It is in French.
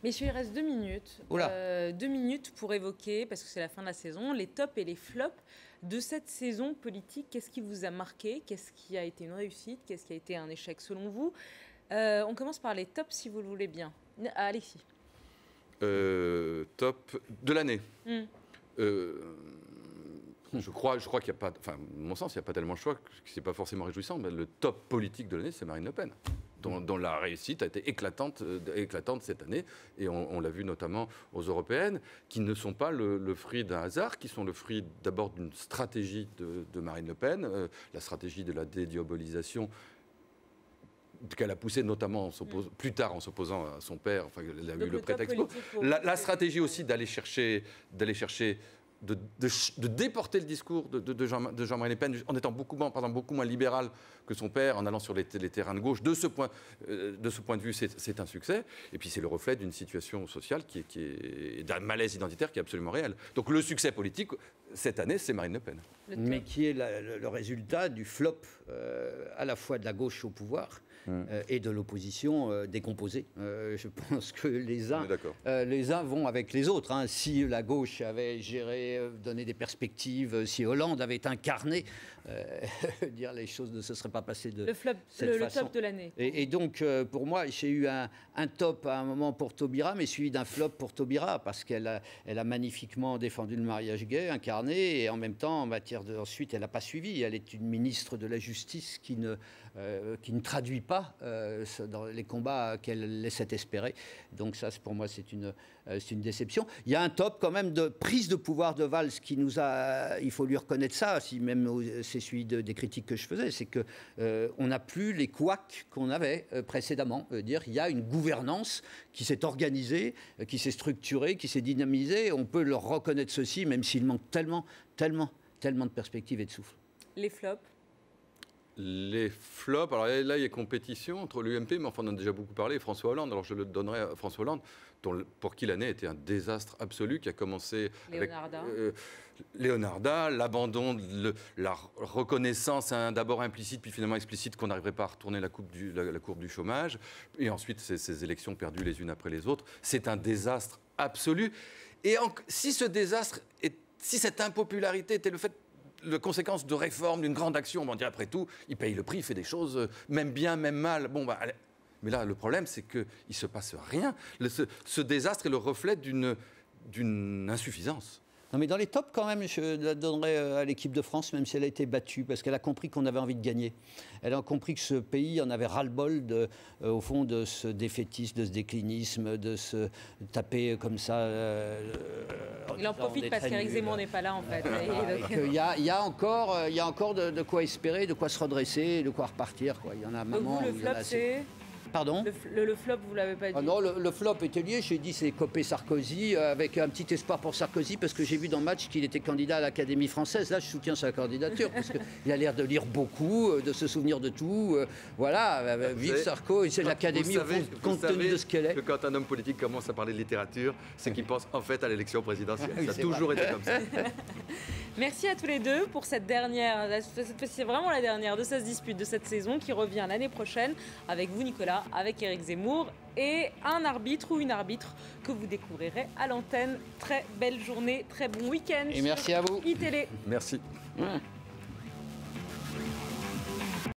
Messieurs, il reste 2 minutes. 2 minutes pour évoquer, parce que c'est la fin de la saison, les tops et les flops de cette saison politique. Qu'est-ce qui vous a marqué? Qu'est-ce qui a été une réussite? Qu'est-ce qui a été un échec selon vous? On commence par les tops, si vous le voulez bien. Alexis. Top de l'année. Je crois qu'il n'y a pas, enfin, à mon sens, il n'y a pas tellement de choix, que ce n'est pas forcément réjouissant, mais le top politique de l'année, c'est Marine Le Pen, dont la réussite a été éclatante cette année, et on l'a vu notamment aux européennes, qui ne sont pas le fruit d'un hasard, qui sont le fruit d'abord d'une stratégie de Marine Le Pen, la stratégie de la dédiabolisation, qu'elle a poussé notamment plus tard en s'opposant à son père, enfin, elle a eu le prétexte. La stratégie aussi d'aller chercher de déporter le discours de Jean-Marie Le Pen en étant beaucoup moins libéral que son père, en allant sur les terrains de gauche. De ce point de vue, c'est un succès. Et puis c'est le reflet d'une situation sociale d'un malaise identitaire qui est absolument réel. Donc le succès politique, cette année, c'est Marine Le Pen. Mais qui est le résultat du flop à la fois de la gauche au pouvoir et de l'opposition décomposée. Je pense que les uns vont avec les autres. Hein. Si la gauche avait géré, donné des perspectives, si Hollande avait incarné, dire les choses ne se seraient pas passées de cette façon. Le top de l'année. Et donc, pour moi, j'ai eu un top à un moment pour Taubira, mais suivi d'un flop pour Taubira, parce qu'elle a magnifiquement défendu le mariage gay, incarné, et en même temps, en matière de... Ensuite, elle n'a pas suivi. Elle est une ministre de la Justice qui ne traduit pas dans les combats qu'elle laissait espérer. Donc ça, pour moi, c'est une déception. Il y a un top quand même de prise de pouvoir de Valls qui nous a... Il faut lui reconnaître ça, si même c'est celui des critiques que je faisais, c'est qu'on n'a plus les couacs qu'on avait précédemment. Dire il y a une gouvernance qui s'est organisée, qui s'est structurée, qui s'est dynamisée. On peut leur reconnaître ceci, même s'il manque tellement de perspectives et de souffle. Les flops? Les flops, alors là, il y a compétition entre l'UMP, mais enfin, on en a déjà beaucoup parlé, et François Hollande. Alors, je le donnerai à François Hollande, pour qui l'année était un désastre absolu, qui a commencé avec Léonarda, l'abandon, la reconnaissance d'abord implicite, puis finalement explicite, qu'on n'arriverait pas à retourner la courbe du chômage, et ensuite ces élections perdues les unes après les autres. C'est un désastre absolu. Et si cette impopularité était la conséquence de réforme, d'une grande action, on dit après tout, il paye le prix, il fait des choses, même bien, même mal. Bon, mais là, le problème, c'est qu'il ne se passe rien. Ce désastre est le reflet d'une insuffisance. Non, mais dans les tops, quand même, je la donnerais à l'équipe de France, même si elle a été battue, parce qu'elle a compris qu'on avait envie de gagner. Elle a compris que ce pays en avait ras-le-bol, au fond, de ce défaitisme, de ce déclinisme, de se taper comme ça. Il en profite parce qu'Éric Zemmour n'est pas là, en fait. Il y a encore de quoi espérer, de quoi se redresser, de quoi repartir. Quoi. Il y en a un moment. Le flop, c'est... Pardon? Le flop, vous ne l'avez pas dit. Ah non, le flop était lié, j'ai dit c'est Copé Sarkozy, avec un petit espoir pour Sarkozy, parce que j'ai vu dans le match qu'il était candidat à l'Académie française. Là, je soutiens sa candidature, parce qu'il a l'air de lire beaucoup, de se souvenir de tout. Voilà, vive Sarko, c'est l'Académie, compte tenu de ce qu'elle est. Que quand un homme politique commence à parler de littérature, c'est qu'il pense en fait à l'élection présidentielle. Ça a toujours été comme ça. Merci à tous les deux pour cette dernière, c'est vraiment la dernière de Ça se dispute de cette saison qui revient l'année prochaine avec vous Nicolas, avec Éric Zemmour et un arbitre ou une arbitre que vous découvrirez à l'antenne. Très belle journée, très bon week-end. Et merci à vous. iTélé. Merci.